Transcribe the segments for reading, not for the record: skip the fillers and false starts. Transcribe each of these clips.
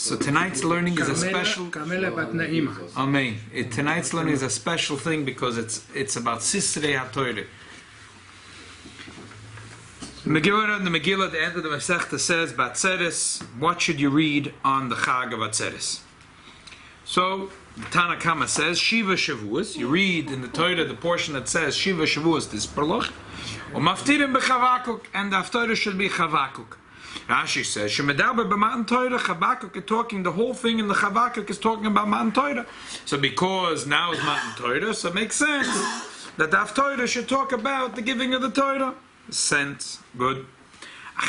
So tonight's learning is a special. Amen. Tonight's learning is a special thing because it's about Sisrei HaTorah. The Megillah at the end of the Masechta says, Batzeres, what should you read on the Chag of Batzeres? So, the Tana Kama says, Shiva Shvuas, you read in the Torah the portion that says, Shiva Shvuas, this Perloch, Umaftirim b'Chavakuk, and the Haftarah should be Chavakuk. Rashi says, Shemedaber b'Matan Torah, Chavakuk is talking, the whole thing in the Chavakuk is talking about Matan Torah. So because now is Matan Torah, so it makes sense that the Haftarah should talk about the giving of the Torah. Sense, good.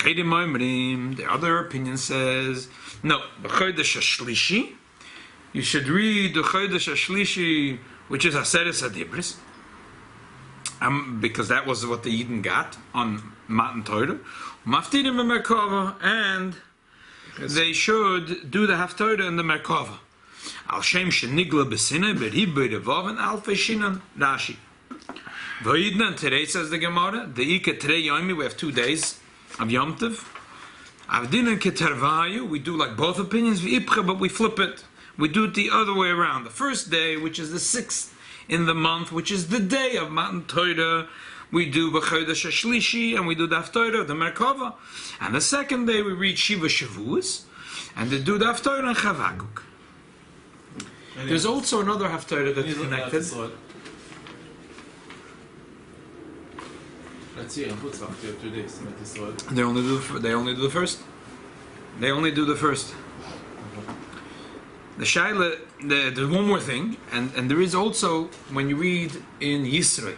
The other opinion says, no, b'Chodesh HaShlishi, you should read the Chodesh HaShlishi, which is Aseres HaDibris, because that was what the Eden got on Matan Torah. Maftirim merkava, and they should do the Haftarah in the merkava. Al Shem Shenigla B'Sinai B'Ribay Revav and Alfei Shinan Rashi. V'Yidna, today says the Gemara, the Ika Terei Yomi, we have 2 days of Yom Tov. Avdin and Ketervayu, we do like both opinions, V'Ipcha, but we flip it. We do it the other way around. The first day, which is the 6th in the month, which is the day of Matan Torah, we do B'Chodesh HaShlishi, and we do the Haftarah, the merkava. And the second day, we read Shiva Shavuos, and they do the Haftarah and Chavakuk. There's also another Haftarah that's connected. Let's see, on Putzach, you have 2 days. They only do the first. They only do the first. The Shaila, there's one more thing, and there is also, when you read in Yisrael,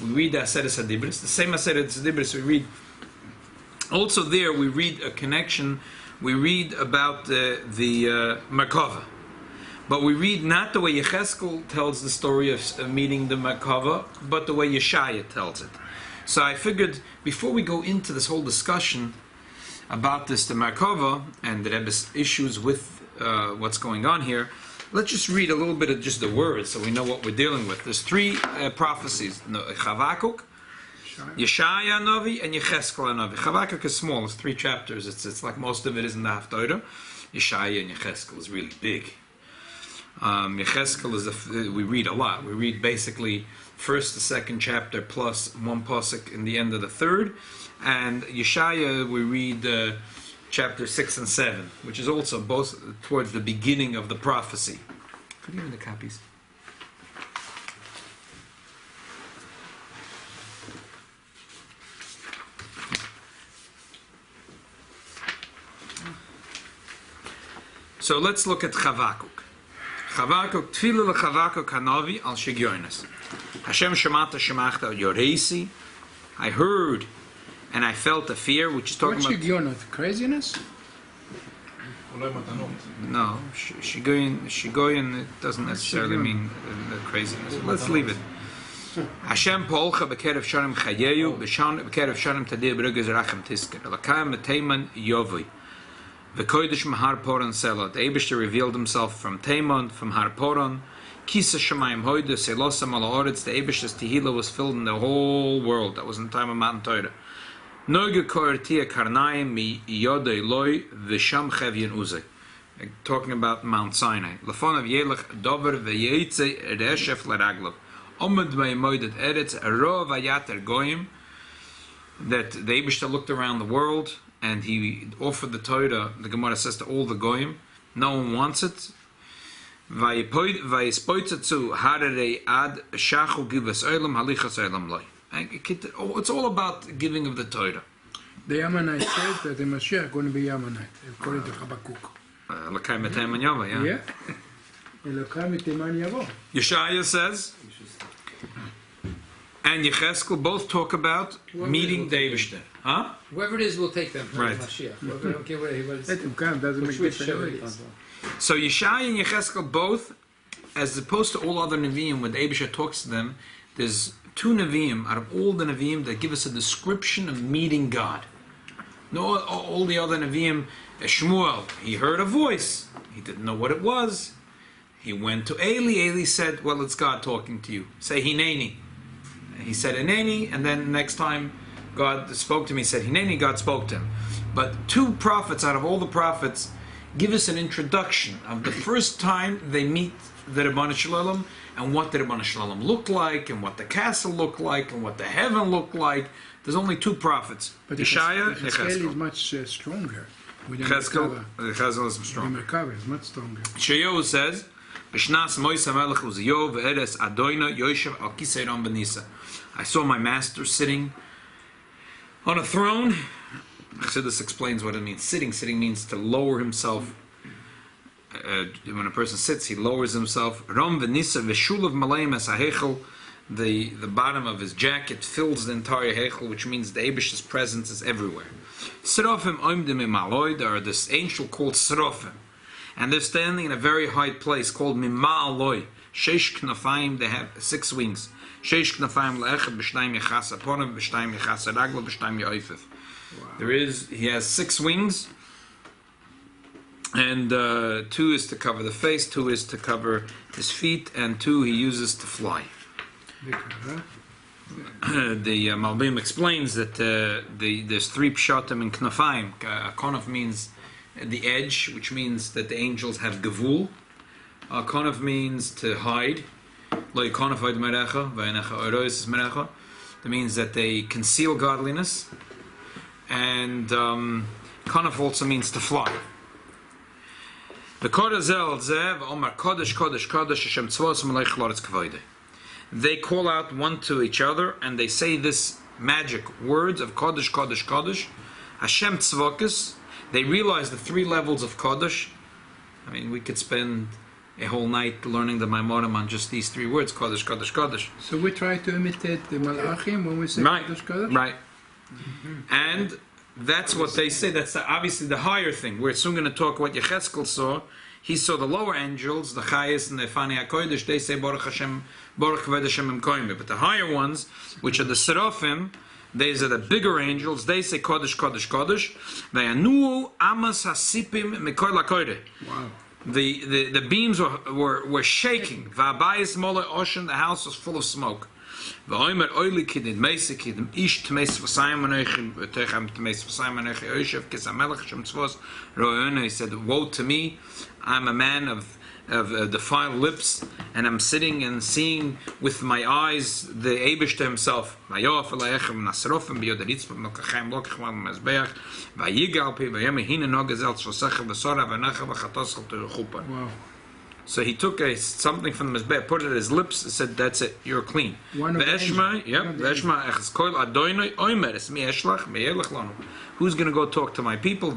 we read the Aseres HaDibris, the same Aseres HaDibris we read. Also there we read a connection, we read about the merkava. But we read not the way Yechekhiel tells the story of meeting the merkava, but the way Yeshya tells it. So I figured, before we go into this whole discussion about this, the merkava, and the Rebbe's issues with what's going on here, let's just read a little bit of just the words so we know what we're dealing with. There's 3 prophecies, Chavakuk, Yeshaya Novi, and ychechkiel Novi. Chavakuk is small, it's 3 chapters, it's like most of it is in the Haftarah. Yeshaya and ychechkiel is really big. Yechezkiel is we read a lot. We read basically first, the 2nd chapter plus 1 pasuk in the end of the 3rd, and Yeshaya we read chapter 6 and 7, which is also both towards the beginning of the prophecy. Could you give me the copies? So let's look at Chavakuk. Chavakuk, Tfilah leChavakuk Hanavi al Shigyonis. Hashem Shemata Shemachta Yoreisi. I heard and I felt a fear, which is talking about... What's Shigyonis? Craziness? No, Shigoyin, it doesn't necessarily mean the craziness. Let's leave it. Hashem Polcha Bekerev Shanim Chayeyu, Bekerev Shanim Tadir Brugez Rachem Tisker, Elakayim Meteiman Yovoi. The Kodesh Mahar Poran Selah. The Eibishter revealed himself from Teman, from Har Poran. Kisa Shemayim Hoide, Selosam Al Oretz. The Eibishter's Tehillah was filled in the whole world. That was in the time of Matan Torah. Noge Koertia Karnaim Mi Yodei Loi Visham Chevyin Uzay. Talking about Mount Sinai. Lefon of Yelech Dover Veyeitze Reshef Leraglav. Omid Ve'emoidet Eretz Ro Vayater Goyim. That the Eibishter looked around the world and he offered the Torah, the Gemara says, to all the Goyim. No one wants it. It's all about giving of the Torah. The Ammonites said that the Mashiach is going to be Ammonite, according to Habakkuk. Yeah. Yeshaya says, and Yechezkiel both talk about meeting the Eibishter. Huh? Whoever it is will take them. Right. Mashiach. I don't care what it is. Let him come, doesn't make difference. So Yeshaya and Yechezkiel both, as opposed to all other Nevi'im, when the Eibishter talks to them, there's 2 Nevi'im out of all the Nevi'im that give us a description of meeting God. No, all the other Nevi'im, Shmuel, he heard a voice. He didn't know what it was. He went to Eli. Eli said, well, it's God talking to you. Say Hineni. He said Hineni, and then next time God spoke to me, he said Hineni, God spoke to him. But 2 prophets out of all the prophets, give us an introduction of the first time they meet the Ribono Shel Olam, and what the Ribono Shel Olam looked like, and what the castle looked like, and what the heaven looked like. There's only two prophets, But Yeshaya and ychechkiel is ychechkiel. much stronger. With the Ychechkiel merkava. is The strong. merkava is much stronger. Shayahu says, "B'shnas Moishe Melech Uziyo ve'eres Adoina Yoshev al Kisei Ram Benisa." I saw my master sitting on a throne. Chassidus explains what it means. Sitting means to lower himself. When a person sits, he lowers himself. Ram Benisa v'shulav Malayim es ha'hechel. The bottom of his jacket fills the entire hechel, which means the Eibish's presence is everywhere. Serafim oimdim imaloi. There are this angel called Serafim, and they're standing in a very high place called Mima'aloi. Sheish knafayim, they have 6 wings. Sheish knafayim le'echad b'shnayim yechasa ponav b'shnayim yechasa ragla b'shnayim ya'oifif. He has 6 wings, and 2 is to cover the face, 2 is to cover his feet, and 2 he uses to fly. The Malbim explains that there's 3 pshatim in knafayim. Konaf means the edge, which means that the angels have gavul. Konaf means to hide. That means that they conceal godliness. And Konaf also means to fly. The Kodazel Zev Omar Kodesh Kodesh Kodesh Hashem Tzvos Melech Loretz Kavoide. They call out one to each other and they say this magic words of Kodesh Kodesh Kodesh Hashem Tzvokis. They realize the 3 levels of Kodesh. I mean, we could spend a whole night learning the Maimorim on just these 3 words, Kodesh Kodesh Kodesh. So we try to imitate the Malachim when we say Right, Kodesh Kodesh? right. And that's what they say. That's obviously the higher thing. We're soon going to talk what ychechkiel saw. He saw the lower angels, the Chayes and the Fani HaKodesh. They say Baruch Hashem, Baruch Kved Hashem Imkoimbe. But the higher ones, which are the Serafim, these are the bigger angels. They say Kodesh Kodesh Kodesh. Vayanu Amas Hasipim Mikol HaKodesh. Wow. The beams were shaking. Va'abayis Mole Ocean. The house was full of smoke. V'oimer oili kidin meisi kidin ish tmeis v'sayim anoichi v'techem tmeis v'sayim anoichi oishev kisamelech Hashem tzvos ro'yona. He said, woe to me, I'm a man of defiled lips, and I'm sitting and seeing with my eyes the Eibishter himself. V'yoaf alayechem nasrofim b'yod haritzpah v'melkachem lokachem v'mezbeach v'yigal pi v'yom hina nogazel tzvosechem v'sora v'nacha v'chatoschel t'ruchupan. Wow. So he took something from the mizbeh, put it at his lips, and said, "That's it, you're clean." Who's going to go talk to my people?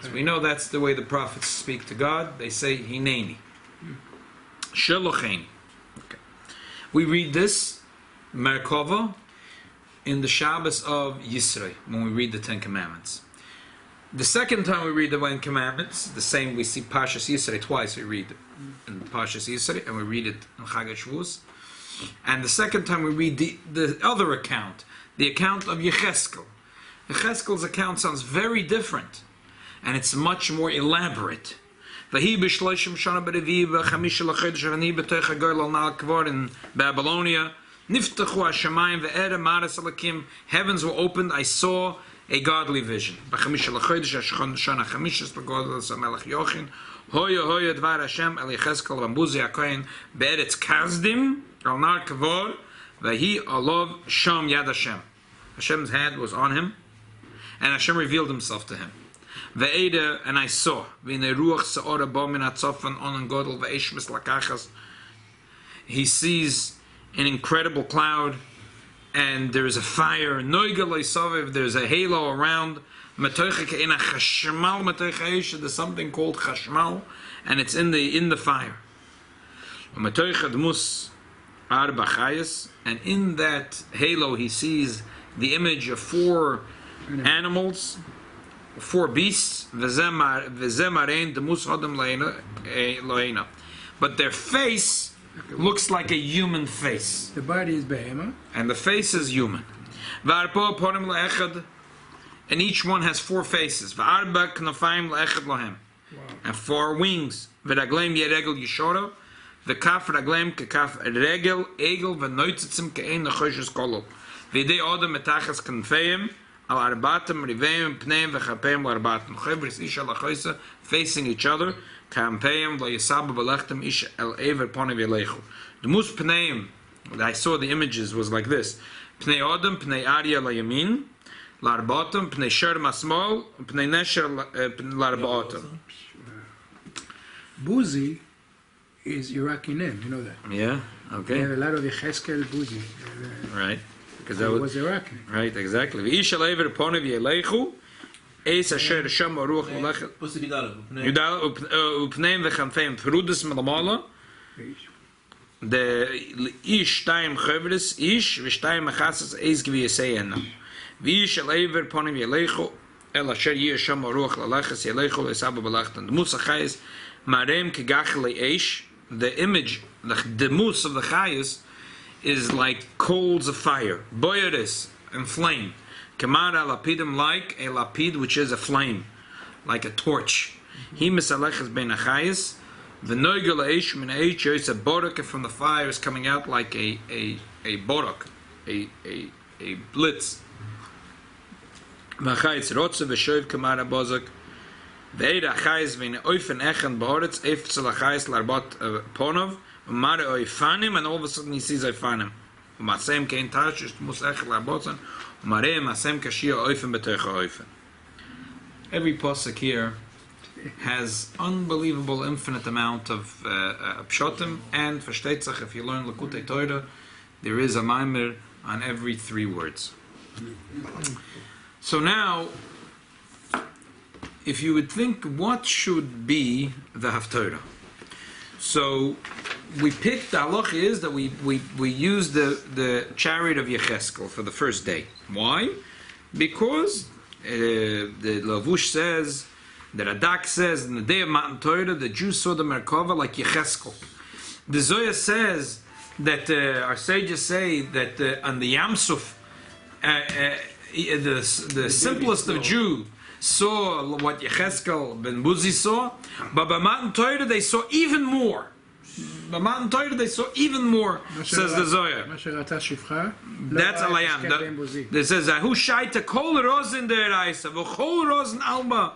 So we know that's the way the prophets speak to God. They say Hineni. Shelocheni. Okay. We read this merkava in the Shabbos of Yisrei when we read the 10 Commandments. The second time we read the 10 Commandments, the same we see parshas Yisrei twice. We read in parshas Yisrei and we read it in Chag Shvuas. And the second time we read the other account, the account of ychechkiel. Yechechkiel's account sounds very different, and it's much more elaborate. In Babylonia, heavens were opened. I saw a godly vision. Hashem's hand was on him, and Hashem revealed himself to him. And I saw, he sees an incredible cloud, and there is a fire. There's a halo around. There's something called chashmal, and it's in the fire. And in that halo, he sees the image of 4 animals, 4 beasts. But their face looks like a human face. The body is behemoth. And the face is human. And each one has 4 faces. And 4 wings. al arbatim riveim pneim v'chapeim l'arbatim chevris ish al achoisa facing each other kampeim v'yisabu v'lechtem ish el ever ponev yelechu. The mus pneim that I saw the images was like this: pnei odem pnei arya layamin l'arbatim pnei sher masmol pnei nesher l'arbatim. Buzi is Iraqi name, you know that. Yeah. They Okay. have a lot of yechechkiel Buzi. Right. Because It that was Iraqi. right. Exactly. V'ish al ever ponev yelechu. Eis asher sham ruach v'lechet. Pussy Vidal. Yudal upneim v'chamfeim frudus melamala. The ish time chevres ish v'shtayim achasas eis gviyaseyena. V'ish al ever ponev yelechu el asher yeh sham ruach laleches yelechu v'esabu v'lechtan. The mus achayis marem kegachli eish. The image, the mus of the chayis, is like coals of fire, boyeris and flame. Kamara lapidim, like a lapid, which is a flame, like a torch. He misaleches ben achayis. The noigel eish min eish is a borok from the fire is coming out like a borok, a blitz. Machayis rotze v'shoiv kamara bozak. Ve'eda achayis v'ine oifen echen ba'oretz efetzel achayis larbot ponov. Mare oifanim, and all of a sudden he sees oifanim. Umasem kein tashish mus echel larbotzen. Mare masem kashia oifen betoicha oifen. Every pasuk here has unbelievable, infinite amount of pshotim, and versteht sich, if you learn lekuti Torah, there is a maimer on every 3 words. So now, if you would think, what should be the haftorah? So we picked, the halach is that we use the chariot of yechechkiel for the first day. Why? Because the Lavush says, the Radak says, in the day of Matan Torah, the Jews saw the merkava like yechechkiel. The Zoya says that our sages say that on the Yamsuf, the simplest of Jew saw what yechechkiel ben Buzi saw, but by Matan Torah they saw even more. By Matan Torah they saw even more, says the Zoya. That's alayam. It says, "Who shaita kol rozen deraisa, v'chol rozen alma,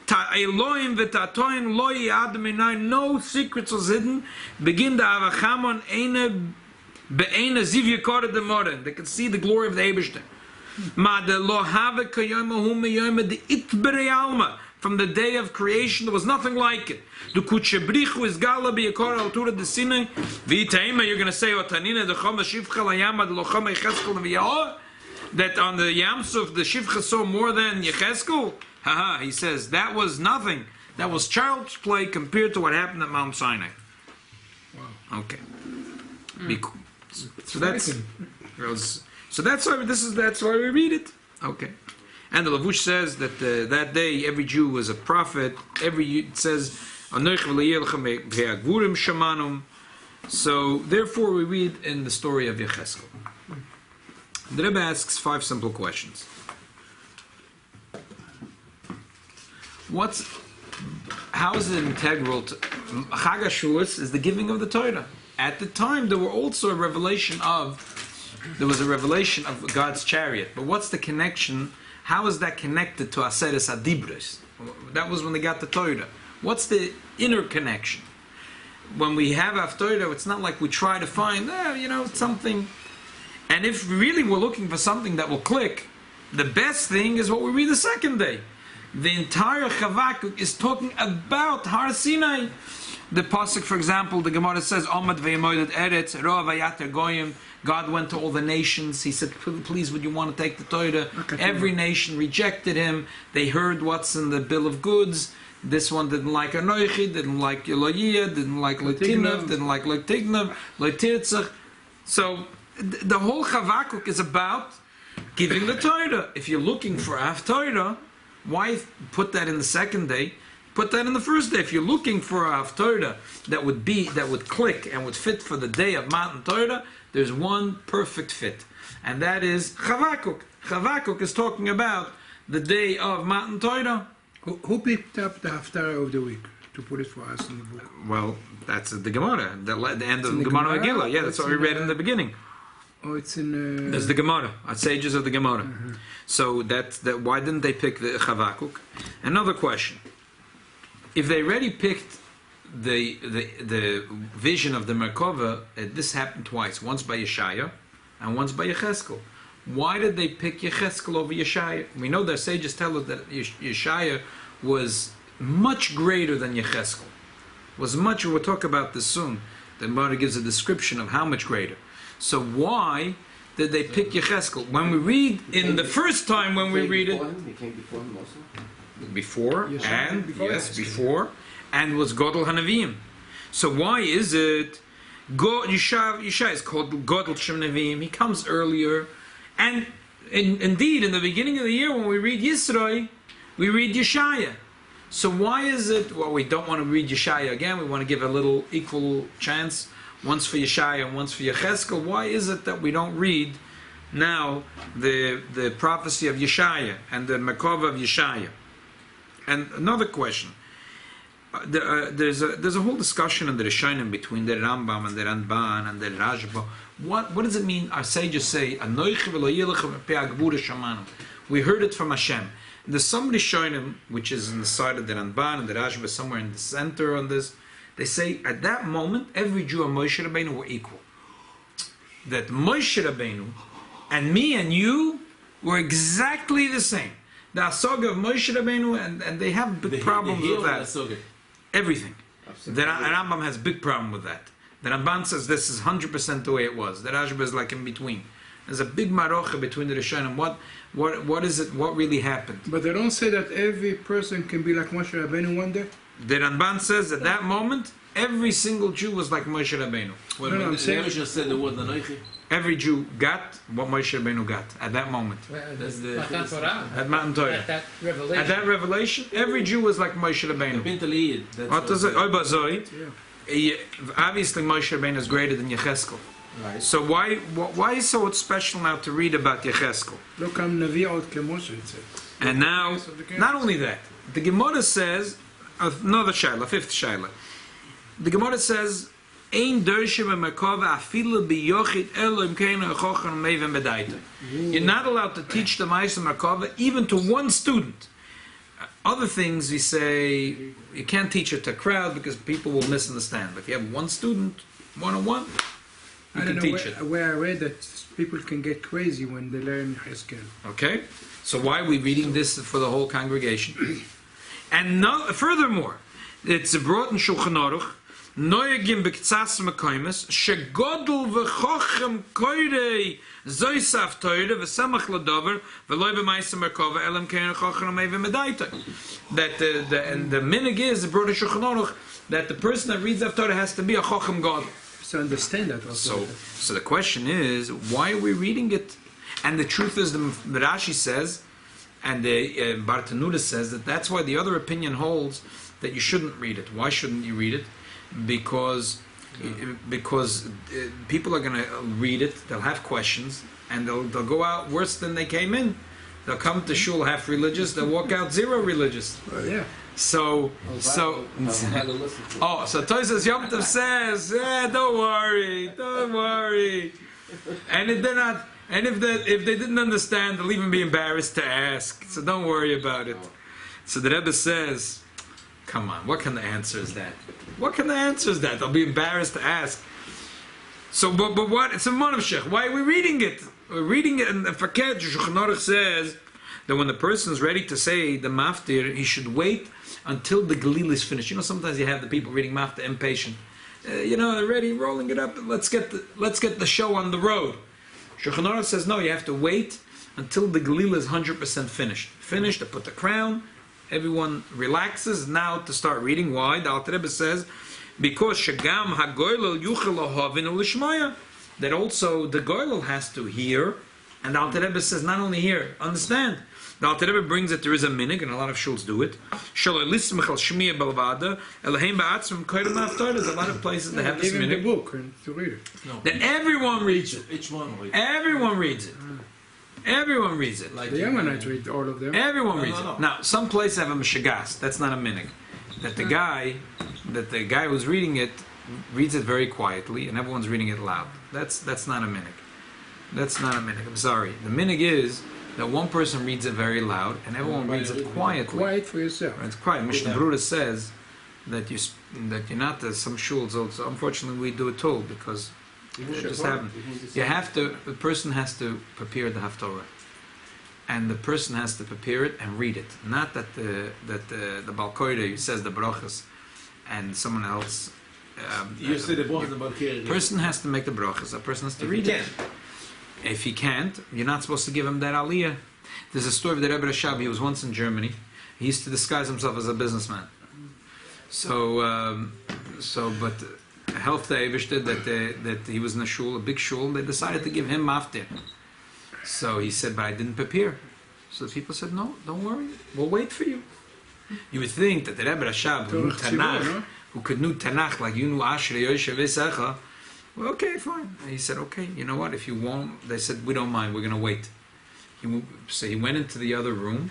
ta Elohim v'tatoin lo yad minay." No secrets was hidden. Begin the avachamon eine be'ene ziv yekor de moren. They could see the glory of the Eibishter. Ma de lo have kayoma hu meyoma de itbere alma. From the day of creation, there was nothing like it. The kuchebrichu is gala biyakor altura de sinai. V'itaima, you're going to say, Otanina de choma shivcha layama de lo choma yechechkiel v'yah. That on the Yamsuf, the shivcha saw more than yechechkiel. Haha, he says, that was nothing. That was child's play compared to what happened at Mount Sinai. Wow. Okay. So that's why that's why we read it. Okay. And the Lavush says that that day every Jew was a prophet. It says, so therefore we read in the story of yechechkiel. The Rebbe asks 5 simple questions. How is it integral to Chag Shvuas is the giving of the Torah? At the time there was a revelation of God's chariot. But what's the connection? How is that connected to Aseres Adibros? That was when they got the Torah. What's the inner connection? When we have Haftorah, it's not like we try to find, something. And if really we're looking for something that will click, the best thing is what we read the second day. The entire Chavakuk is talking about Har Sinai. The pasuk, for example, the Gemara says, "Amad ve'emoyed eretz ro'ah vayater goyim." God went to all the nations. He said, "Please, would you want to take the Torah?" Every nation rejected him. They heard what's in the bill of goods. This one didn't like Anoichi, didn't like Elohiyah, didn't like Lotinov, didn't like Lotignov, Lotirtzach. So the whole Chavakuk is about giving the Torah. If you're looking for Haftorah, why put that in the second day? Put that in the first day. If you're looking for a Haftorah that would click and would fit for the day of Matan Torah, there's one perfect fit, and that is Chavakuk. Chavakuk is talking about the day of Matan Torah. Who picked up the Haftarah of the week to put it for us in the book? Well, that's the Gemara, the end of the Gemara Megillah. Yeah, that's what we read in the beginning. Oh, it's in. There's the Gemara, sages of the Gemara. So that why didn't they pick the Chavakuk? Another question: if they already picked the vision of the merkava, this happened twice, once by Yeshaya and once by ychechkiel. Why did they pick ychechkiel over Yeshaya? We know that sages tell us that Yeshaya was much greater than ychechkiel. Was much. We'll talk about this soon. The Gemara gives a description of how much greater. So why did they pick ychechkiel? When we read in the first time when we read it, He came before him also. before Yeshaya, and before yes, Yeshaya. before and was Godel Hanavim. So why is it Yeshaya is called Godel Shem Navim? He comes earlier, and indeed in the beginning of the year when we read Yisroi, we read Yeshaya. So why is it? Well, we don't want to read Yeshaya again. We want to give a little equal chance, once for Yeshaya and once for ychechkiel. Why is it that we don't read now the prophecy of Yeshaya and the merkava of Yeshaya? And another question. There's a whole discussion in the Rishonim between the Rambam and the Ramban and the Rashba. What does it mean? Our sages say, we heard it from Hashem. There's some Rishonim, which is in the side of the Ramban and the Rashba, somewhere in the center on this. They say at that moment every Jew and Moshe Rabbeinu were equal. That Moshe Rabbeinu and me and you were exactly the same. The Asaga of Moshe Rabbeinu, and they have big problems with that. Everything. The Rambam has big problem with that. The Ramban says this is 100% the way it was. The Rashba is like in between. There's a big marocha between the Rishonim. What is it? What really happened? But they don't say that every person can be like Moshe Rabbeinu one day. The Ramban says at that moment every single Jew was like Moshe Rabbeinu. When I'm saying- just said the word Anochi. Every Jew got what Moshe Rabbeinu got at that moment. That's the Matan Torah. At Matan Torah. At that revelation. At that revelation, every Jew was like Moshe Rabbeinu. Bint Eliyid. What does it? Obviously, Moshe Rabbeinu is greater than ychechkiel. Right. So why is so special now to read about ychechkiel? לא קם נביא עוד כמשה, it says. And now, not only that, the Gemara says another shaila, fifth shaila. The Gemara says, "Ein dershim merkava afilu biyochid elohim keinu echochan meiven bedaita." You're not allowed to teach the ma'aser merkava even to one student. Other things we say you can't teach it to a crowd because people will misunderstand. But if you have one student, one-on-one, I you don't can know teach it. where I read that people can get crazy when they learn ychechkiel. Okay? So why are we reading this for the whole congregation? And no, furthermore, it's brought in Shulchan Aruch, Noyagim b'ktsas mekaymes, shegodol v'chochem koirei zoisaf toire v'samach l'dover v'loy b'maisa merkava elam kein chochem meive medaita. That the minig is brought in Shulchan Aruch that the person that reads that Torah has to be a chochem god. So understand that also. So the question is, why are we reading it? And the truth is, the Rashi says, and the Bartanura says that that's why the other opinion holds that you shouldn't read it. Why shouldn't you read it? Because people are going to read it, they'll have questions, and they'll go out worse than they came in. They'll come to shul half religious, they'll walk out zero religious. Yeah. So Tosas Yom Tov says, don't worry. And if they're not, and if they didn't understand, they'll even be embarrassed to ask. So don't worry about it. So the Rebbe says, come on, what kind of answer is that? They'll be embarrassed to ask. So, but what? It's a monavshech. Why are we reading it? We're reading it, and the Faket Shulchan Aruch says that when the person is ready to say the maftir, he should wait until the galil is finished. You know, sometimes you have the people reading maftir impatient. They're ready, rolling it up. Let's get the show on the road. Shulchan Aruch says no. You have to wait until the galil is 100% finished. Finished. To put the crown. Everyone relaxes now to start reading. Why? The Alter Rebbe says because shagam hagoylel yuchel ohavin ulishmaya. That also the goylel has to hear, and the Alter Rebbe says not only hear, understand. The Alter Rebbe brings that there is a minig, and a lot of shuls do it. There's a lot of places that have this Give him the minig. book and to read it. That everyone reads it. Each one reads. Everyone reads it. Everyone reads it. Like The Yemenites read all of them. Everyone reads no. it. Now, some places have a mishagas. That's not a minig. That the guy who's reading it reads it very quietly, and everyone's reading it loud. That's not a minig. That's not a minig. I'm sorry. The minig is that one person reads it very loud and everyone reads it quietly. Quiet for yourself. It's quiet. Mishnah Berurah says that you're not some shuls also. Unfortunately, we do it too because it just happened. You have to. The person has to prepare the haftorah, and the person has to prepare it and read it. Not that the balkoida says the brachas, and someone else. You say the boss about here. Person has to make the brachas. A person has to read it. If he can't, you're not supposed to give him that aliyah. There's a story of the Rebbe Rashab. He was once in Germany. He used to disguise himself as a businessman. But health the Eivishter that he was in a shul, a big shul, and they decided to give him maftir. So he said, but I didn't prepare. So the people said, no, don't worry, we'll wait for you. You would think that the Rebbe Rashab, who could know Tanakh like you knew Ashrei Yoshev Sicha, well, okay, fine. And he said, okay, you know what, if you won't, they said, we don't mind, we're going to wait. So he went into the other room,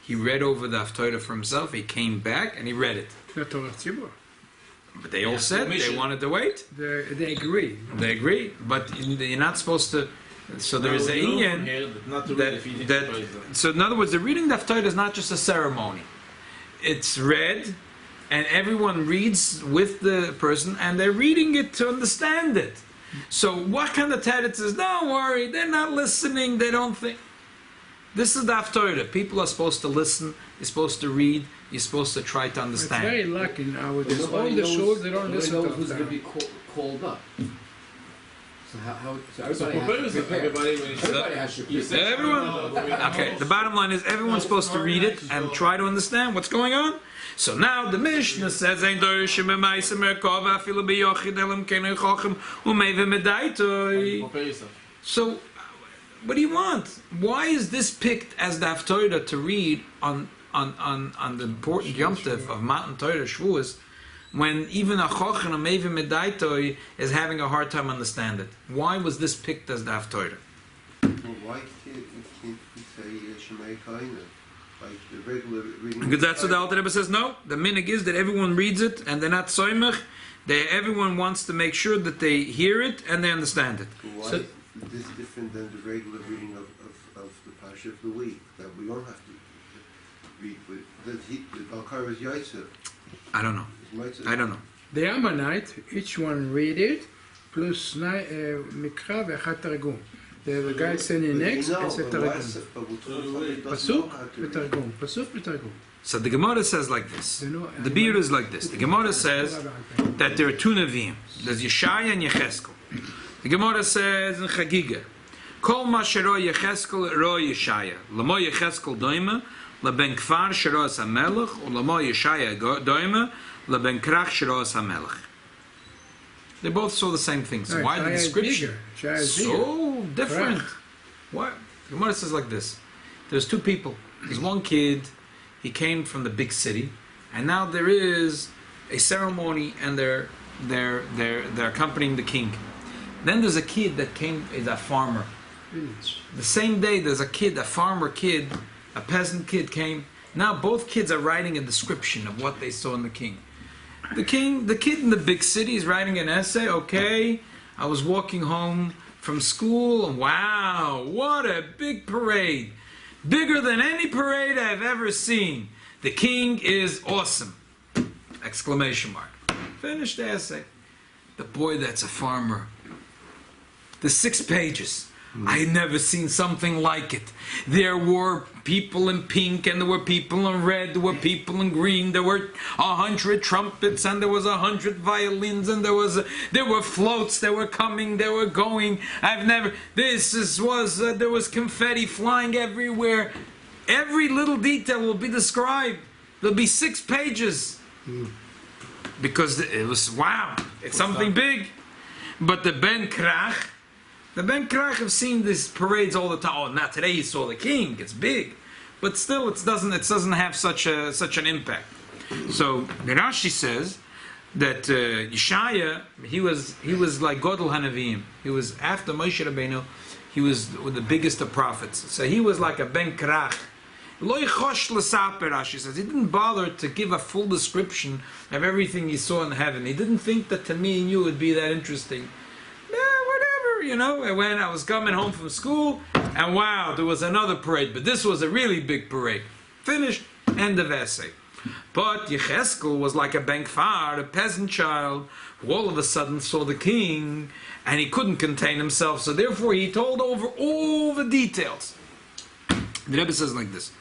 he read over the Haftorah for himself, he came back and he read it. But they all said they wanted to wait. They agree. They agree, but you're not supposed to. So there is a inyan that. So in other words, the reading the Haftorah is not just a ceremony. It's read, and everyone reads with the person, and they're reading it to understand it. So what kind of teretz is? Don't worry, they're not listening. They don't think. This is the Haftorah. People are supposed to listen. You're supposed to read. You're supposed to try to understand. It's very lucky nowadays. All the shows, they don't listen to who's going to be called up. So everybody has to prepare. Everyone. Okay. The bottom line is everyone's supposed to read it and try to understand what's going on. So now the Mishnah says, "Ein dorishem b'ma'aseh merkava afilu b'yochid elam kenen chochem u'meive medaitoi." So, what do you want? Why is this picked as the Haftorah to read on the important Yom Tov of Matan Torah Shvuas, when even a chochem u'meive medaitoi is having a hard time understanding it? Why was this picked as the Haftorah? Well, why can't we say Shemay Kaina? Like the regular reading. Because that's what the Alter Rebbe says. No, the minig is that everyone reads it and they're not soymech. Everyone wants to make sure that they hear it and they understand it. Why is this different than the regular reading of the parsha of the week that we don't have to read with? The Balkar is ychechkiel. I don't know. I don't know. The Ammonite, each one read it, plus mikra ve'achat targum. The guy standing next is a targum. Pasuk v'targum. Pasuk v'targum. So the Gemara says like this. The beer is like this. The Gemara says that there are two Nevi'im. There's Yeshya and Yechezkel. The Gemara says in Chagiga, Kol ma shero Yechezkel ro Yeshya. Lamo Yechezkel doima, leben kfar shero as hamelech, or lamo Yeshya doima, leben krach shero as hamelech. They both saw the same thing. So why the description so different? What? The Gemara says like this. There's two people. There's one kid. He came from the big city, and now there is a ceremony, and they're accompanying the king. Then there's a kid that came, is a farmer. The same day there's a kid, a farmer kid, a peasant kid came. Now both kids are writing a description of what they saw in the king. The kid in the big city is writing an essay. Okay, I was walking home from school, and wow, what a big parade. Bigger than any parade I've ever seen. The king is awesome! Exclamation mark. Finish the essay. The boy that's a farmer. The 6 pages. I had never seen something like it. There were people in pink, and there were people in red, there were people in green, there were 100 trumpets, and there was 100 violins, and there were floats that were coming, they were going. There was confetti flying everywhere. Every little detail will be described. There'll be 6 pages. Because it was, wow, it's something big. But the Ben Krach have seen these parades all the time. Oh, now today you saw the king. It's big, but still, it doesn't have such an impact. So the Rashi says that Yeshaya he was like Godel Hanavim. He was after Moshe Rabbeinu. He was the biggest of prophets. So he was like a Ben Krach. Loi chosh l'saper, Rashi says. He didn't bother to give a full description of everything he saw in heaven. He didn't think that to me and you would be that interesting. remember, when I was coming home from school, and wow, there was another parade, but this was a really big parade. Finished, end of essay. But Yechezkel was like a benkfar, a peasant child, who all of a sudden saw the king, and he couldn't contain himself, so therefore he told over all the details. The Rebbe says like this,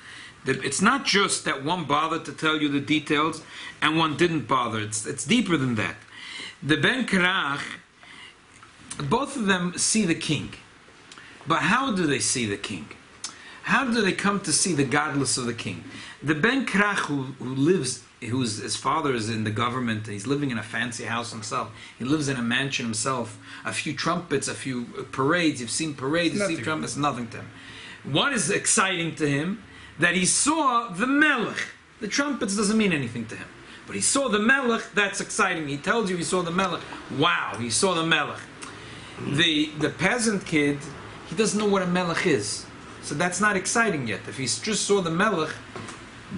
that it's not just that one bothered to tell you the details, and one didn't bother. It's deeper than that. The Ben Karach, both of them see the king. But how do they see the king? How do they come to see the godless of the king? The Ben Krach his father is in the government, he's living in a fancy house himself, he lives in a mansion himself, a few trumpets, a few parades, you've seen parades, you see trumpets, nothing to him. What is exciting to him? That he saw the Melech. The trumpets doesn't mean anything to him. But he saw the Melech, that's exciting. He tells you he saw the Melech. Wow, he saw the Melech. The peasant kid, he doesn't know what a Melech is. So that's not exciting yet. If he just saw the Melech,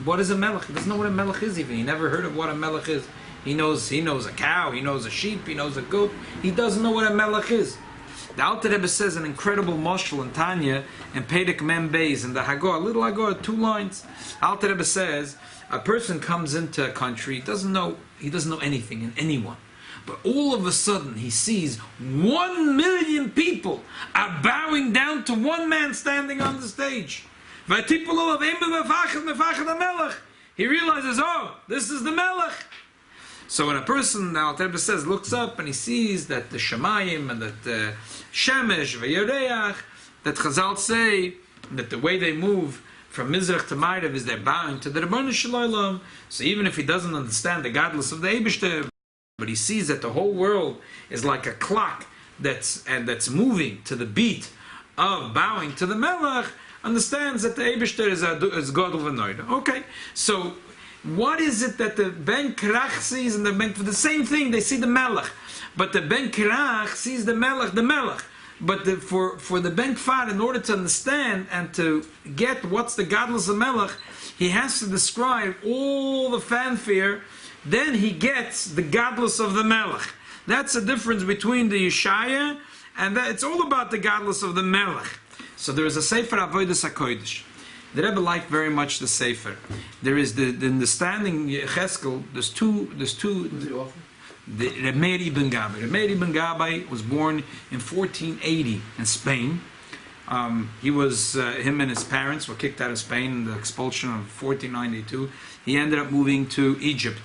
what is a Melech? He doesn't know what a Melech is even. He never heard of what a Melech is. He knows a cow, he knows a sheep, he knows a goat. He doesn't know what a Melech is. The Alter Rebbe says an incredible mashal in Tanya and Pedek Mem Beis in the Hagor, little Hagor, 2 lines. Alter Rebbe says a person comes into a country, he doesn't know anything and anyone, but all of a sudden he sees 1 million people are bowing down to one man standing on the stage. He realizes, oh, this is the Melech. So when a person, the Alter Rebbe says, looks up and he sees that the Shemayim and that the Shemesh v'Yereach, that Chazal say that the way they move from Mizrach to Ma'ariv is they're bowing to the Rebbeinu Shalom. So even if he doesn't understand the godless of the Eibishter, but he sees that the whole world is like a clock that's moving to the beat of bowing to the Melech, understands that the Eibishter is God of V'Noida. Okay, so what is it that the Ben Krach sees and the Ben... For the same thing, they see the Melech. But the Ben Krach sees the Melech. But for the Ben Kfar, in order to understand and to get what's the godless of Melech, he has to describe all the fanfare. Then he gets the godless of the Melech. That's the difference between the yeshya and it's all about the godless of the Melech. So there is a Sefer Avodas HaKodesh. The Rebbe liked very much the Sefer. There is the understanding ychechkiel. There's two. The Meir ibn Gabai. The Meir ibn Gabai was born in 1480 in Spain. Him and his parents were kicked out of Spain in the expulsion of 1492. He ended up moving to Egypt.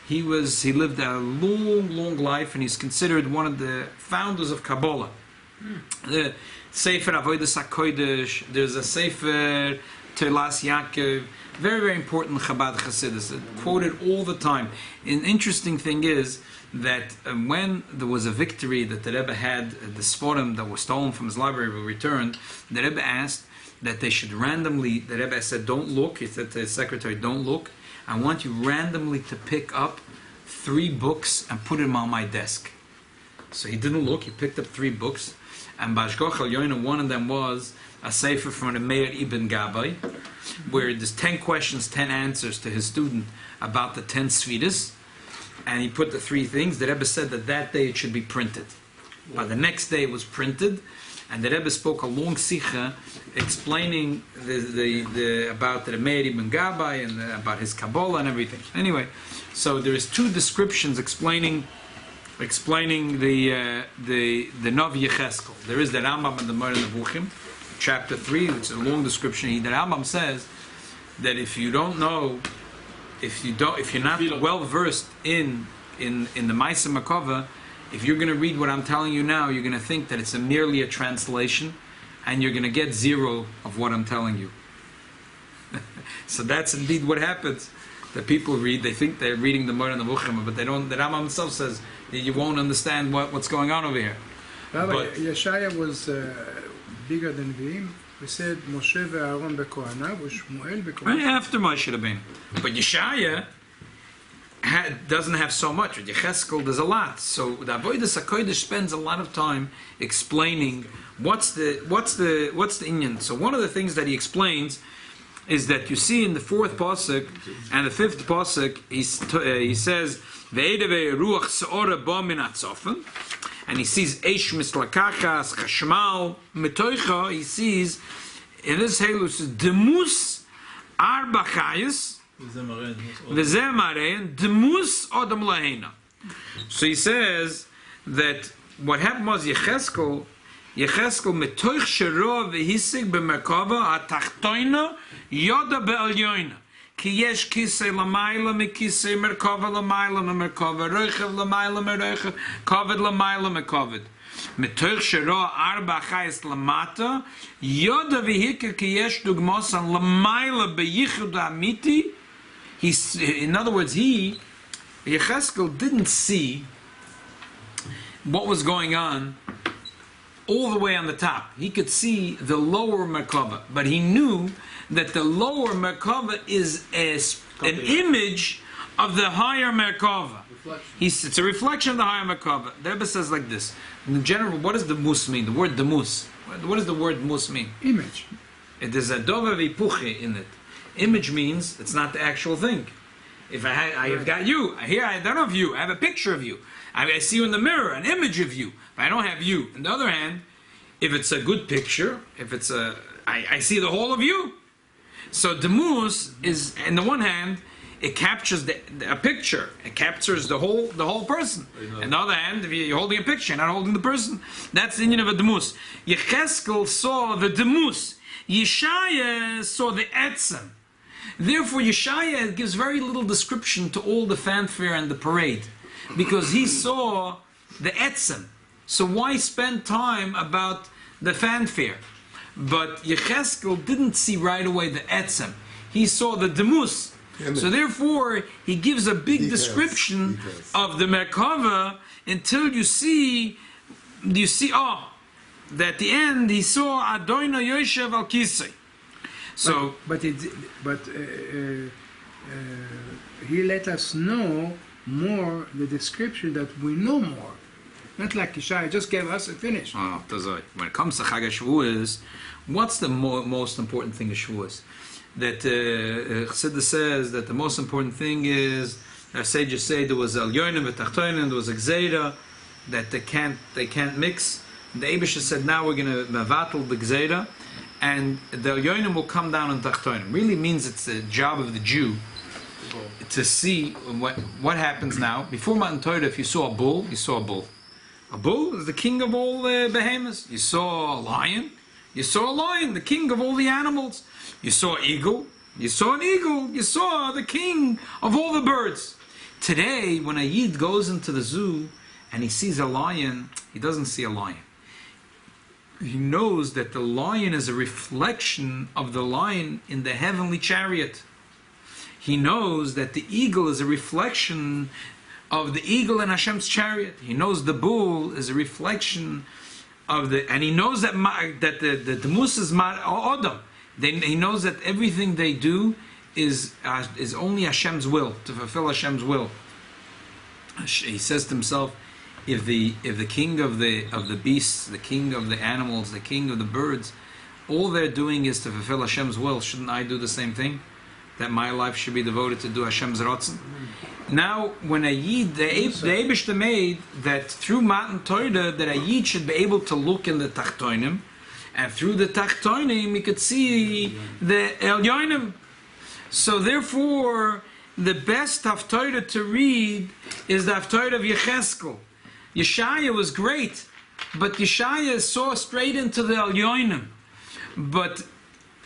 He lived a long life, and he's considered one of the founders of Kabbalah. The Sefer Avodas HaKodesh. There's a Sefer Telas Yaakov, very important Chabad Chassidus, quoted all the time. An interesting thing is that when there was a victory that the Rebbe had, the Sforim that were stolen from his library were returned, the Rebbe asked that they should randomly, the Rebbe said, don't look, he said to his secretary, don't look, I want you randomly to pick up 3 books and put them on my desk. So he didn't look, he picked up 3 books, and Bashgoch al Yoina, one of them was a sefer from the Meir ibn Gabai, where there's 10 questions, 10 answers to his student about the 10 Svidus, and he put the 3 things. The Rebbe said that day it should be printed. By the next day it was printed, and the Rebbe spoke a long sicha explaining about the Meir ibn Gabai and about his Kabbalah and everything. Anyway, so there's 2 descriptions explaining the Navi Yechezkiel. There is the Rambam and the Moreh Nevuchim, chapter 3, which is a long description. The Rambam says that if you're not well versed in the Maisa merkava, if you're going to read what I'm telling you now, you're going to think that it's merely a translation, and you're going to get 0 of what I'm telling you. So that's indeed what happens. That people read, they think they're reading the Moreh Nevuchim, but they don't. The Rambam himself says that you won't understand what's going on over here. Rabbi, Yeshaya was bigger than him. We said Moshe ve'Aaron bekohanav, Shmuel bekohanav. After Moshe Rabbeinu. But Yeshaya doesn't have so much. With Yechezkiel, there's a lot. So the Avodas HaKodesh spends a lot of time explaining what's the inyan. So one of the things that he explains is that you see in the 4th pasuk and the 5th pasuk, he says, and he sees Eish Mislakachas, Chashmal, Metoicha, he sees, in this Halus, Demus Arba Chayis, V'zeh Maren, Demus Odom Lahena. So he says that what happened was yechechkiel metoich shero v'hisig b'merkava atachtoina yoda be'elyoina ki yesh kisei lamayla mikisei merkava lamayla memerkava roichev lamayla meroichev kaved lamayla mekaved metoich shero arba chayis lamata yoda v'hikir ki yesh dugmos an lamayla be'yichud amiti. In other words, yechechkiel didn't see what was going on all the way on the top. He could see the lower merkava, but he knew that the lower merkava is an image of the higher merkava. It's a reflection of the higher merkava. The Rebbe says like this. In general, what does the mus mean? The word demus. What does the word mus mean? Image. There's a dova vipuche in it. Image means it's not the actual thing. If I have got you, here I don't have you, I have a picture of you. I see you in the mirror, an image of you. But I don't have you. On the other hand, if it's a good picture, if it's I see the whole of you. So demus is, on the one hand, it captures a picture. It captures the whole person. On the other hand, if you're holding a picture, you're not holding the person. That's the union of a demus. Yechechkiel saw the demus. Yeshya saw the etzem. Therefore, Yeshaya gives very little description to all the fanfare and the parade, because he saw the etzem. So why spend time about the fanfare? But yechechkiel didn't see right away the etzem. He saw the demus. So therefore, he gives a big description of the merkava until you see, that at the end he saw Adoina Yoshev al Kisei. So, but he let us know more the description that we know more. Not like Yeshaya just gave us a finish. Oh, that's right. When it comes to Chag Shvuas, what's the most important thing of Shvuas? That Chassidus says that the most important thing is, our sages say there was Elyonim v'Tachtonim, there was a Gzeira, that they can't mix. The Eibusha said now we're going to mevatel the Gzeira, and the Elyonim will come down on Tachtonim. Really means it's the job of the Jew to see what happens now. Before Matan Torah, if you saw a bull, you saw a bull. A bull is the king of all behemoths. You saw a lion, the king of all the animals. You saw an eagle, you saw an eagle, you saw the king of all the birds. Today, when a Yid goes into the zoo and he sees a lion, he doesn't see a lion. He knows that the lion is a reflection of the lion in the heavenly chariot. He knows that the eagle is a reflection of the eagle in Hashem's chariot. He knows the bull is a reflection of and he knows that the demus is Odom. He knows that everything they do is only Hashem's will, to fulfill Hashem's will. He says to himself, if the king of the beasts, the king of the animals, the king of the birds, all they're doing is to fulfill Hashem's will, shouldn't I do the same thing? That my life should be devoted to do Hashem's rotzen. Now, when a Yid, the Eibishter made that through Matan Torah, that a Yid should be able to look in the Tachtonim, and through the Tachtonim he could see the Elyonim. So therefore, the best Haftorah to read is the Haftorah of Yechechkiel. Yeshaya was great, but Yeshaya saw straight into the Elyonim. But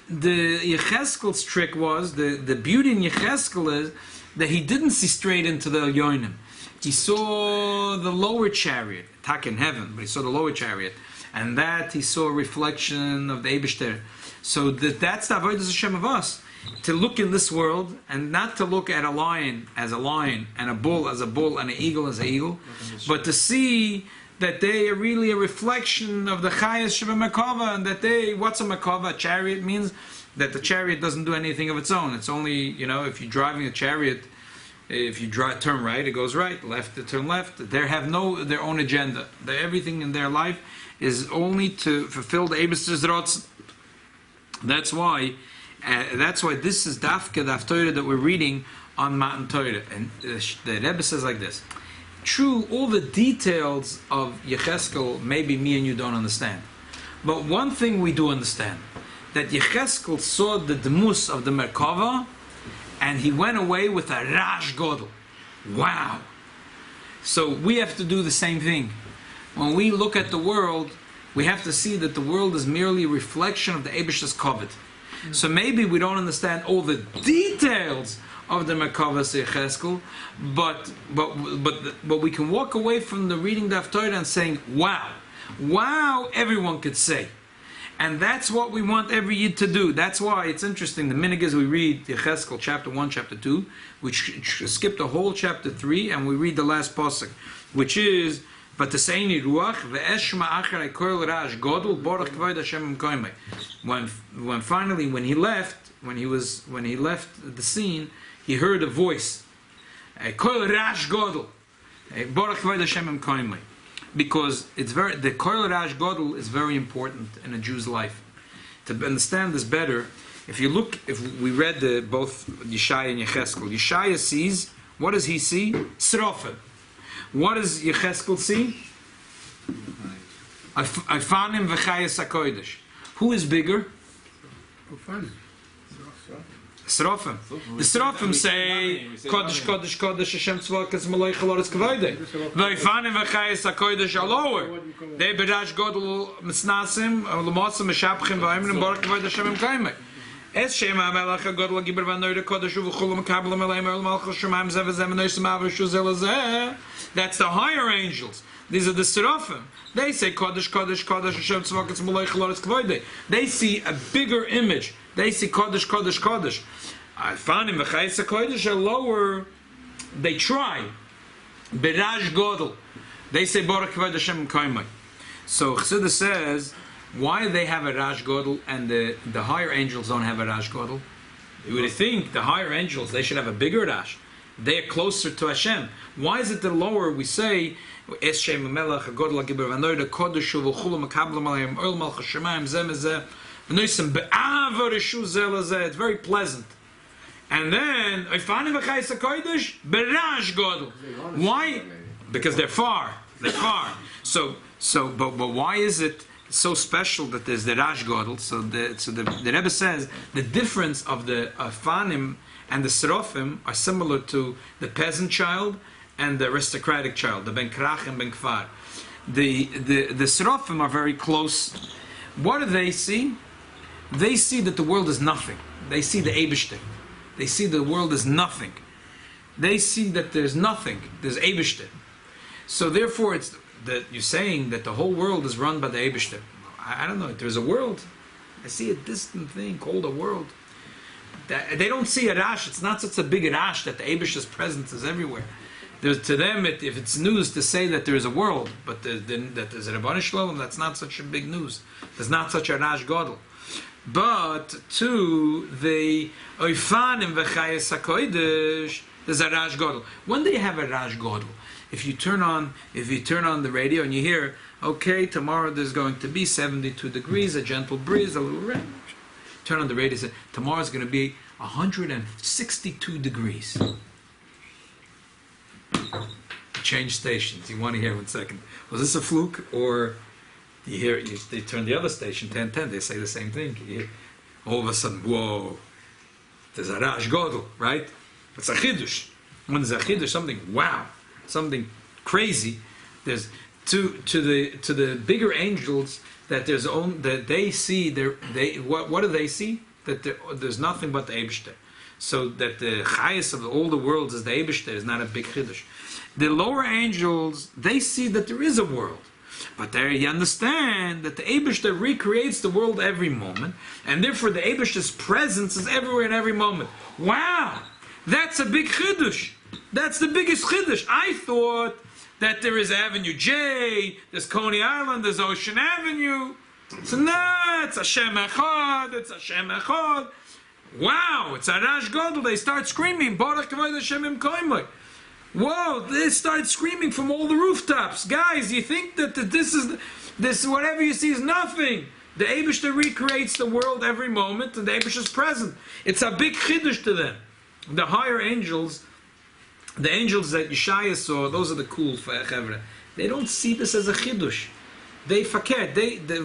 the Yechechkiel's trick was, the beauty in Yechechkiel is that he didn't see straight into the Elyonim. He saw the lower chariot, tak in heaven, but he saw the lower chariot. And that he saw a reflection of the Eibishter. So that's the avodas Hashem of us. To look in this world and not to look at a lion as a lion and a bull as a bull and an eagle as an eagle, but to see that they are really a reflection of the chayas sheba merkava, and that what's a merkava? A chariot means that the chariot doesn't do anything of its own. It's only, if you're driving a chariot, if you turn right, it goes right, left, it turn left. They have their own agenda. Everything in their life is only to fulfill the Eibishter's rotzen. That's why this is Dafka, the Haftorah that we're reading on Matan Torah. And the Rebbe says like this: true, all the details of yecheskiel, maybe me and you don't understand. But one thing we do understand, that yecheskiel saw the demus of the merkava, and he went away with a rash godel. Wow! So we have to do the same thing. When we look at the world, we have to see that the world is merely a reflection of the Eibishter's covet. So maybe we don't understand all the details of the merkava yecheskiel, but we can walk away from the reading the Haftarah and saying, wow, wow, everyone could say. And that's what we want every Yid to do. That's why it's interesting. The minhag is we read yecheskiel chapter 1, chapter 2, which skip the whole chapter 3, and we read the last pasuk, which is "V'taseini ruach ve'eshma acharei kol rash godol borach kavod Hashem imkoimei." When he left the scene, he heard a voice, "Kol rash godol borach kavod Hashem imkoimei." Because the kol rash godol is very important in a Jew's life. To understand this better, if we read both Yeshaya and Yecheskel, Yeshaya sees, what does he see? Srofim. What does Yecheskel see? Ifanim v'chayas hakodesh. Who is bigger? Srofim. The Srofim say, Kodesh, Kodesh, Kodesh, Hashem tzvakas malach haloretz kavodei. V'Ifanim v'chayas hakodesh are lower. They berash godel misnasim, l'motzim, meshapchim, v'ayimrim, barak kavod Hashem imkaimei. Es Shem HaMelech HaGodol HaGiber VaNoy HaKodesh U'V'chulu Mekabel HaMeleim E'el Malchus Shemayim Zeh V'Zeh V'Noy Semav V'Shu Zeh L'Zeh. That's the higher angels. These are the Seraphim. They say Kodesh, Kodesh, Kodesh Hashem Tzvakatz Malach Haloretz Kavodei. They see a bigger image. They see Kodesh, Kodesh, Kodesh. Ifanim V'Chayis HaKodesh are lower. They try. Berash Godel. They say Barak Kavod Hashem Koimai. So Chassidus says, why they have a Rash Godel and the higher angels don't have a Rash Godel? You would think the higher angels, they should have a bigger Rash. They are closer to Hashem. Why is it the lower we say, Es Shem HaMelech HaGodol HaGiber VaNoy HaKodesh U'V'chulu Mekabel HaMeleim E'el Malchus Shemayim Zeh V'Zeh V'Noy Be'av V'Reshu Zeh L'Zeh. It's very pleasant. And then, Ifanim V'Chayis HaKodesh Berash Godel. Why? Because they're far. They're far. But why is it so special that there's the Rash Godel? So the Rebbe says the difference of the Afanim and the Seraphim are similar to the peasant child and the aristocratic child, the Ben Krach and Ben Kfar. The Seraphim are very close. What do they see? They see that the world is nothing. They see the Eibishter. They see the world is nothing. They see that there's nothing. There's Eibishter. So therefore, it's that you're saying that the whole world is run by the Eibishter. I don't know. There's a world. I see a distant thing called a world. They don't see a Rash. It's not such a big Rash that the Eibishter's presence is everywhere. To them, if it's news to say that there is a world, but that there's a Rabbanu Shalom, that's not such a big news. There's not such a Rash Godel. But to the Oifanim v'Chayis HaKodesh, there's a Rash Godel. When they have a Rash Godel, if you turn on the radio and you hear, okay, tomorrow there's going to be 72 degrees, a gentle breeze, a little rain. Turn on the radio and say, tomorrow's going to be 162 degrees. Change stations. You want to hear 1 second. Was this a fluke? Or you hear they turn the other station, 1010, they say the same thing. All of a sudden, whoa, there's a Rash Godel, right? It's a Chidush. When there's a Chidush, something, wow, something crazy. There's to the bigger angels that they see what do they see? That there's nothing but the Eibishter. So that the Chayas of all the worlds is the Eibishter is not a big Chiddush. The lower angels, they see that there is a world. But there you understand that the Eibishter recreates the world every moment, and therefore the Eibishter's presence is everywhere in every moment. Wow! That's a big Chiddush. That's the biggest Chiddush. I thought that there is Avenue J, there's Coney Island, there's Ocean Avenue. So no, it's Hashem Echad, it's Hashem Echad. Wow, it's a Rash Godel. They start screaming, Barak Kavod Hashem Imkoimei. Whoa, they start screaming from all the rooftops. Guys, you think that this whatever you see is nothing. The Eibishter recreates the world every moment, and the Eibishter is present. It's a big chiddush to them. The higher angels, The angels that Yeshaya saw, those are the cool chevra. They don't see this as a chidush. They fakir.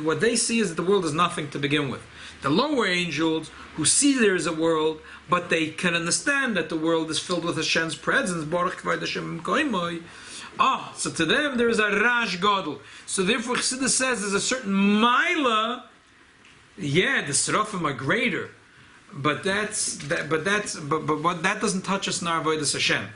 What they see is that the world is nothing to begin with. The lower angels who see there is a world, but they can understand that the world is filled with Hashem's presence. So to them there is a Rash Gadol. So therefore Chassidus says there's a certain Maila. Yeah, the Seraphim are greater, but that doesn't touch us in our avodas Hashem.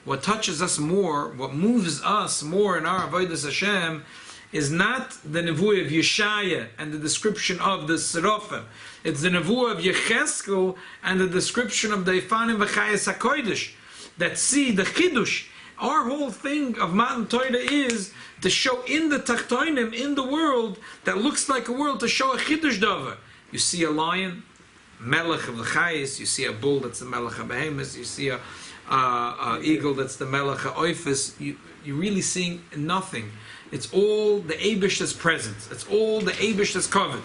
What touches us more, what moves us more in our avodas Hashem, is not the nevuah of Yeshya and the description of the Seraphim. It's the nevuah of ychechkiel and the description of the Ifanim v'chayes HaKodesh that see the chidush. Our whole thing of Matan Torah is to show in the tachtonim, in the world that looks like a world, to show a chidush davar. You see a lion, melech of the chayes. You see a bull, that's the melech of behemoth. You see a eagle, that's the melech of oifus. You're really seeing nothing. It's all the Eibish's presence. It's all the Eibish's covered.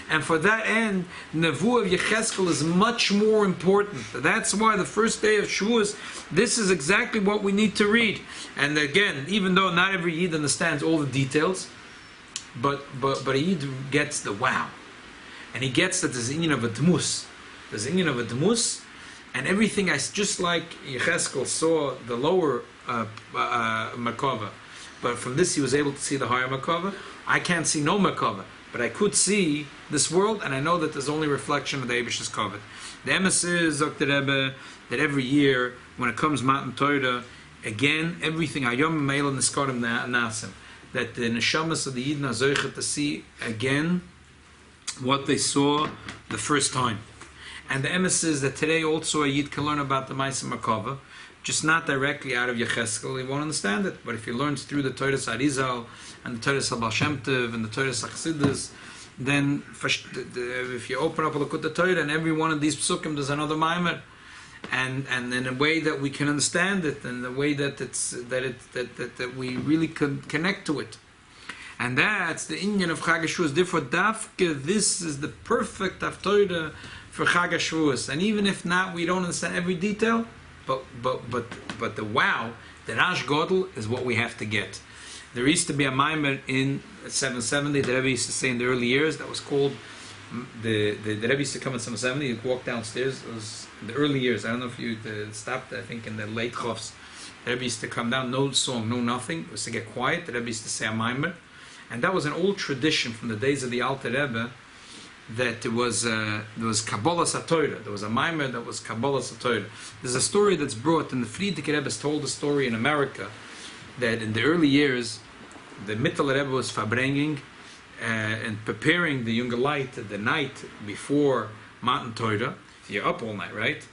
And for that end, Nevuah of yechechkiel is much more important. That's why the first day of Shvuas, this is exactly what we need to read. And again, even though not every Yid understands all the details, but a Yid gets the wow. And he gets that there's inyan of a dmus. There's inyan of a dmus, and everything, just like Yechezkel saw the lower merkava, but from this he was able to see the higher merkava. I can't see no merkava, but I could see this world, and I know that there's only reflection of the Eibish's covered. The emes is, Dr. Rebbe, that every year when it comes Matan Torah, again everything Hayom Meil Niskarim Nasim, that the neshamas of the Yidden are zoichet to see again what they saw the first time. And the emes is that today also a Yid can learn about the Ma'aseh merkava, just not directly out of Yechezkel, he won't understand it. But if he learns through the Torah Arizal and the Torah Baal Shem Tov and the Torah Chassidus, then if you open up a lekuti Torah and every one of these psukim there's another maimer, and in a way that we can understand it, and the way that that we really can connect to it. And that's the inyan of Chag HaShavuos. Therefore, Dafke, this is the perfect Haftorah for Chag HaShavuos. And even if not, we don't understand every detail, but the wow, the Rash Gadol is what we have to get. There used to be a maimer in 770 the Rebbe used to say in the early years that was called the Rebbe used to come in 770. He'd walk downstairs. It was in the early years. I don't know if you stopped. I think in the late chofs, the Rebbe used to come down. No song, no nothing. It was to get quiet. The Rebbe used to say a maimer. And that was an old tradition from the days of the Alter Rebbe, that there was Kabbalah Satorah. There was a maimer that was Kabbalah Satorah. There's a story that's brought, and the Friedrich Rebbe has told the story in America, that in the early years, the Mittel Rebbe was verbringing and preparing the younger light the night before Matan Torah. You're up all night, right?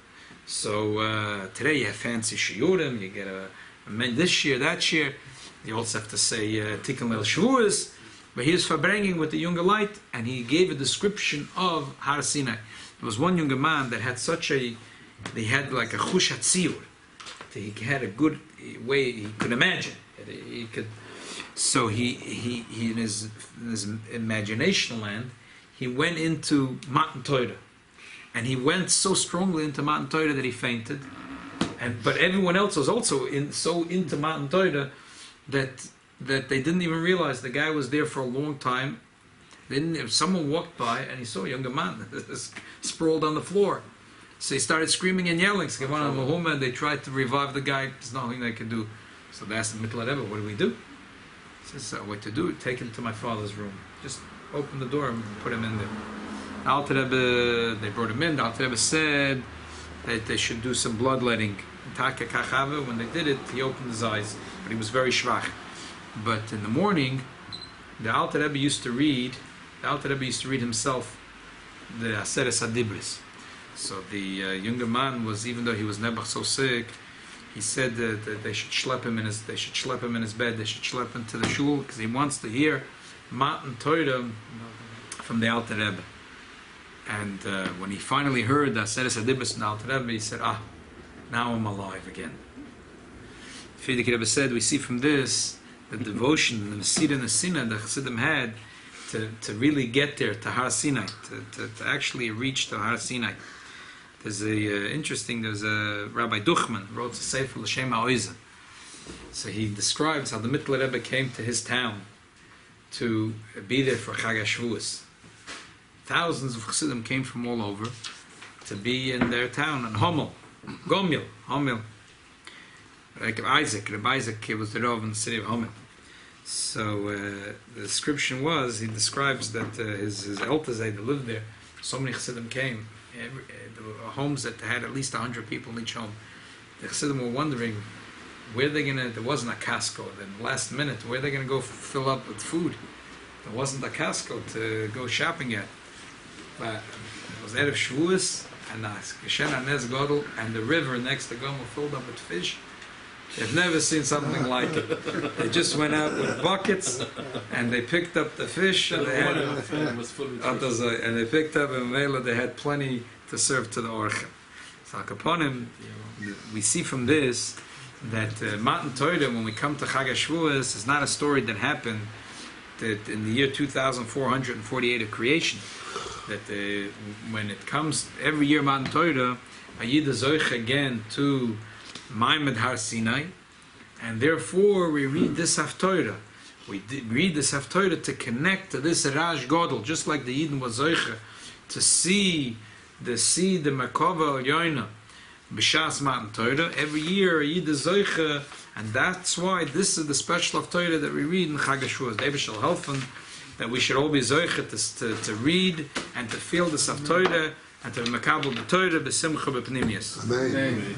So today you have fancy shiurim, you get a this year, that year. You also have to say Tikkun Leil Shvuas, but he was verbringing with the younger light, and he gave a description of Har Sinai. There was one younger man that had they had like a chush hatziyur. He had a good way he could imagine. He could, so he in his imagination land, he went into Matan Torah, and he went so strongly into Matan Torah that he fainted. But everyone else was also so into Matan Torah that they didn't even realize the guy was there for a long time. If someone walked by and he saw a younger man sprawled on the floor, so he started screaming and yelling. And they tried to revive the guy. There's nothing they could do. So they asked the Mittel Rebbe, "What do we do?" He says, "What to do? Take him to my father's room. Just open the door and put him in there." The Alter Rebbe, they brought him in. The Alter Rebbe said that they should do some bloodletting. When they did it, he opened his eyes, but he was very schwach. But in the morning, the Alter Rebbe used to read himself the Aseres HaDibris. So the younger man was, even though he was never so sick, he said that they should schlep him in his bed, they should schlep him to the shul, because he wants to hear Matan Torah from the Alter Rebbe. And when he finally heard the Aseres HaDibris from the Alter Rebbe, he said, now I'm alive again. Friedrich Rebbe said, we see from this the devotion, the Mesira and the Sinai that Chassidim had to really get there to Har Sinai, to actually reach to Har Sinai. There's there's a Rabbi Duchman wrote a sefer L'Shem HaOizen. So he describes how the Mittler Rebbe came to his town to be there for Chag Shvuas. Thousands of Chassidim came from all over to be in their town, and Hommel, Hommel. Like Rabbi Isaac was the Rav in the city of Hommel. So the description was, he describes that his elders that lived there, so many Chassidim came, there were homes that had at least 100 people in each home. The Chassidim were wondering where they're going to, there wasn't a Costco, then last minute, where they're going to go fill up with food. There wasn't a Costco to go shopping at. But it was Erev Shvuas, and Geshen HaNez Godel, and the river next to Gomer filled up with fish. They've never seen something like it. They just went out with buckets, and they picked up the fish, and they had, and they picked up, and they had plenty to serve to the Orchim. So upon him, we see from this that Matan Torah, when we come to Chag HaShvuas, is not a story that happened that in the year 2448 of creation. That when it comes every year Matan Torah, a Yid is zoich again to Maimed Har Sinai, and therefore we read this Haftorah. We read this Haftorah to connect to this Raj Godel, just like the Yidden was zoich to see the merkava Yoina b'shas Matan Torah. Every year a Yid is zoich, and that's why this is the special Haftorah that we read in Chag HaShvuas. David shall help that we should all be zoich to read and to feel this Haftorah and to be makabel the Torah b'simcha b'pnimius. Amen.